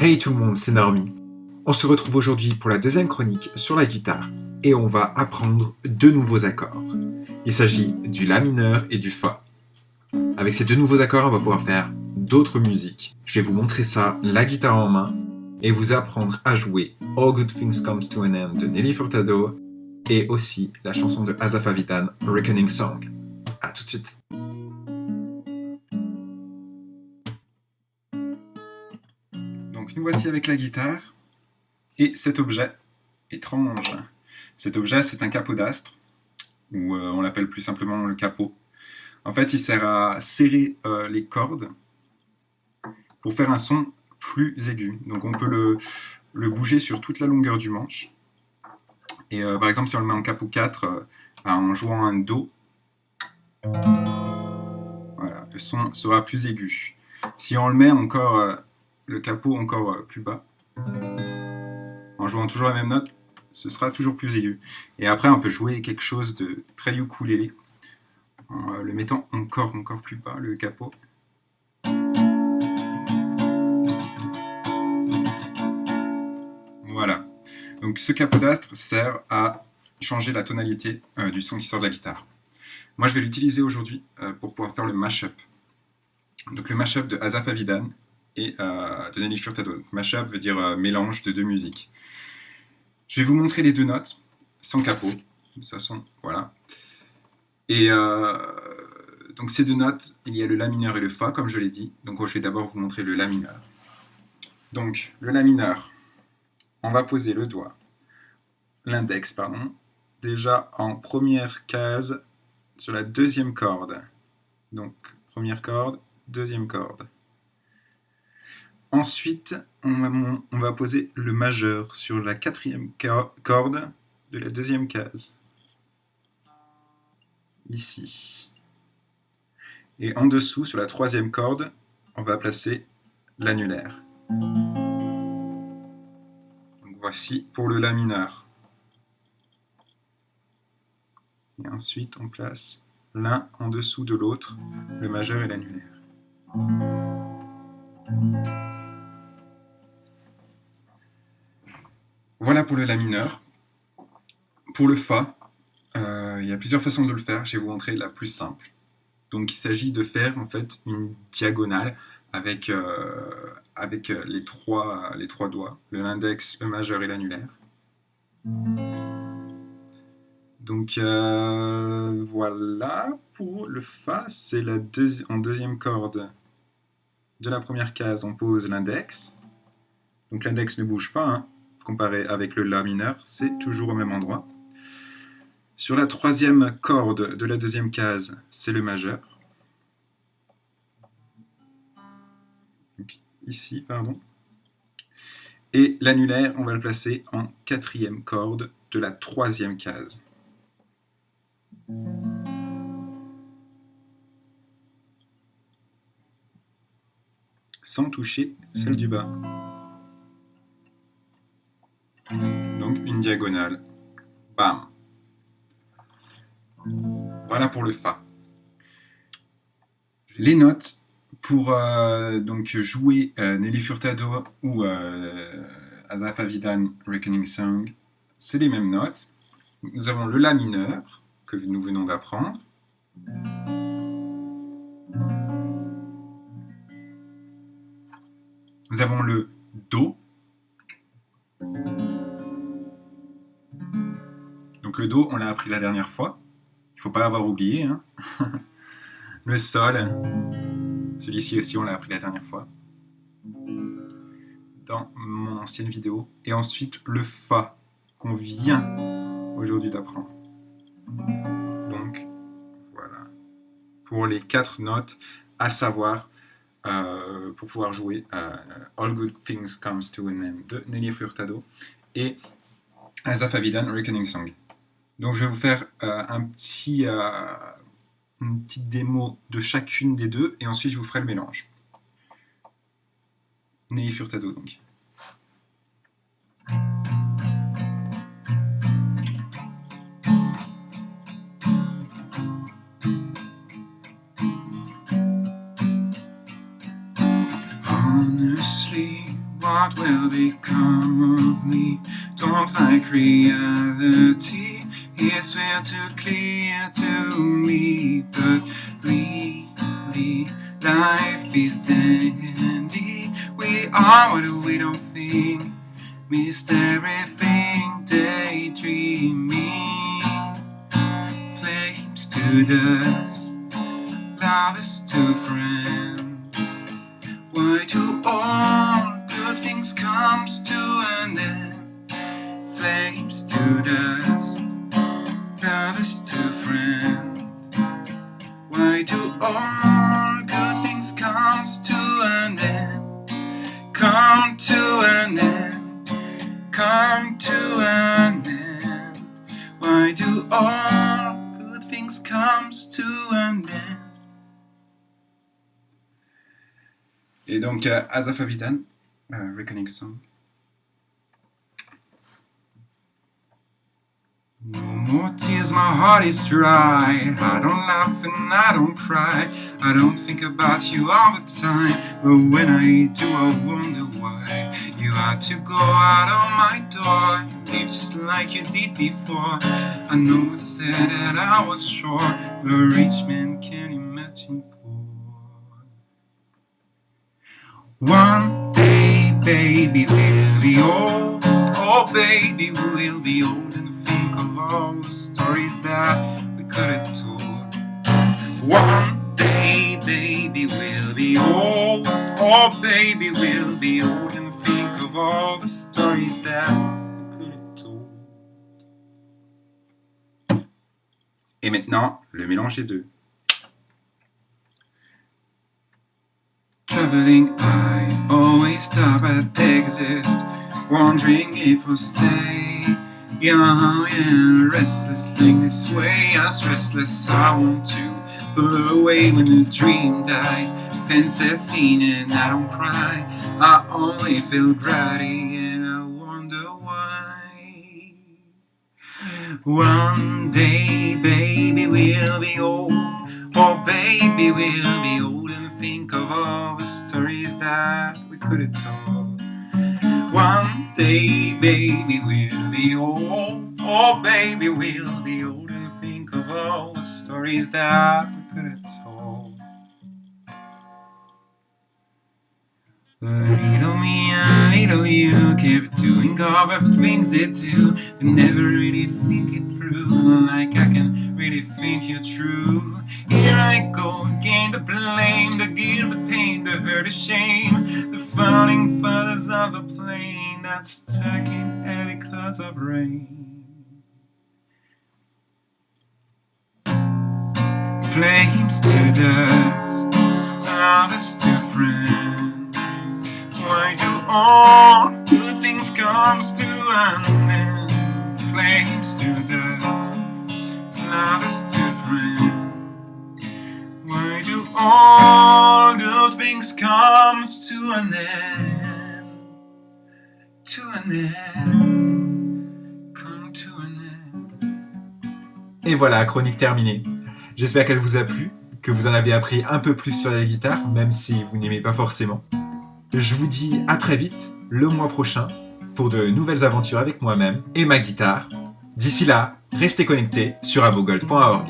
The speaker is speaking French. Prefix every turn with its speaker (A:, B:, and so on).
A: Hey tout le monde, c'est Naomi. On se retrouve aujourd'hui pour la deuxième chronique sur la guitare et on va apprendre deux nouveaux accords. Il s'agit du La mineur et du Fa. Avec ces deux nouveaux accords, on va pouvoir faire d'autres musiques. Je vais vous montrer ça, la guitare en main, et vous apprendre à jouer All Good Things Comes to an End de Nelly Furtado et aussi la chanson de Asaf Avidan, Reckoning Song. A tout de suite. Donc nous voici avec la guitare et cet objet étrange. Cet objet, c'est un capot d'astre, ou on l'appelle plus simplement le capot. En fait, il sert à serrer les cordes pour faire un son plus aigu. Donc on peut le bouger sur toute la longueur du manche. Et par exemple, si on le met en capot 4, en jouant un Do, voilà, le son sera plus aigu. Si on le met encore, le capot encore plus bas, en jouant toujours la même note, ce sera toujours plus aigu. Et après, on peut jouer quelque chose de très ukulélé, en le mettant encore plus bas, le capot. Voilà. Donc ce capot d'astre sert à changer la tonalité du son qui sort de la guitare. Moi, je vais l'utiliser aujourd'hui pour pouvoir faire le mashup. Donc le mashup de Asaf Avidan et de Nelly Furtado. Donc, mashup veut dire mélange de deux musiques. Je vais vous montrer les deux notes, sans capot, de toute façon, voilà. Et donc ces deux notes, il y a le La mineur et le Fa, comme je l'ai dit. Donc je vais d'abord vous montrer le La mineur. Donc le La mineur, on va poser le doigt, l'index, pardon, déjà en première case sur la deuxième corde. Donc première corde, deuxième corde. Ensuite, on va poser le majeur sur la quatrième corde de la deuxième case. Ici. Et en dessous, sur la troisième corde, on va placer l'annulaire. Donc voici pour le La mineur. Et ensuite, on place l'un en dessous de l'autre, le majeur et l'annulaire. Voilà pour le La mineur. Pour le Fa, il y a plusieurs façons de le faire. Je vais vous montrer la plus simple. Donc il s'agit de faire en fait une diagonale avec les trois doigts, l'index, le majeur et l'annulaire. Donc voilà, pour le Fa, c'est en deuxième corde de la première case, on pose l'index. Donc l'index ne bouge pas, hein, comparé avec le La mineur, c'est toujours au même endroit. Sur la troisième corde de la deuxième case, c'est le majeur. Donc, ici, pardon. Et l'annulaire, on va le placer en quatrième corde de la troisième case. Sans toucher celle du bas. Donc une diagonale. Bam. Voilà pour le Fa. Les notes pour donc jouer Nelly Furtado ou Asaf Avidan Reckoning Song, c'est les mêmes notes. Nous avons le La mineur que nous venons d'apprendre. Nous avons le Do. Donc le Do, on l'a appris la dernière fois. Il ne faut pas avoir oublié. Hein. Le Sol. Celui-ci aussi, on l'a appris la dernière fois. Dans mon ancienne vidéo. Et ensuite, le Fa, qu'on vient aujourd'hui d'apprendre. Donc, voilà. Pour les 4 notes, à savoir, pour pouvoir jouer All Good Things Comes to an End de Nelly Furtado et Asaf Avidan Reckoning Song. Donc je vais vous faire une petite démo de chacune des deux et ensuite je vous ferai le mélange. Nelly Furtado donc. Honestly, What will become of me? Don't like reality. It's way too clear to me, but really, life is dandy. We are what we don't think. Missed everything, daydreaming. Flames to dust, lovers to friend. Why do all good things comes to an end? Flames to dust, lovers to friend. Why do all good things comes to an end? Come to an end, come to an end. Why do all good things comes to an end? Et donc Asaf Avidan, Reckoning Song. No more tears, my heart is dry. I don't laugh and I don't cry. I don't think about you all the time, but when I do, I wonder why. You had to go out of my door, leave just like you did before. I know I said that I was sure, but a rich man can't imagine poor. One day, baby, we'll be old. Oh, baby, we'll be old and think of all the stories that we could have told. One day, baby, we'll be old. Oh, baby, we'll be old and think of all the stories that we could have told. Et maintenant, le mélange des deux. Traveling, I always stop at exist, wondering if I'll stay. Yeah, restless like this way, as restless I want to put away when the dream dies. Pen set scene and I don't cry, I only feel gratty and I wonder why. One day, baby, we'll be old. Oh, baby, we'll be old and think of all the stories that we could have told. One day, baby, we'll be old. Oh, baby, we'll be old and think of all the stories that we could have told. Little me and little you kept doing all the things they do. They never really think it through, like I can really think you're true. Here I go again, the blame, the guilt, the pain, the hurt, the shame, the falling feathers of the plane that's stuck in heavy clouds of rain. Flames to dust, lovers to friends. Why do all good things comes to an end? Flames to dust, lovers to friends. Why do all good things comes to an end? To an end, come to an end.
B: Et voilà, chronique terminée. J'espère qu'elle vous a plu, que vous en avez appris un peu plus sur la guitare, même si vous n'aimez pas forcément. Je vous dis à très vite, le mois prochain, pour de nouvelles aventures avec moi-même et ma guitare. D'ici là, restez connectés sur abogold.org.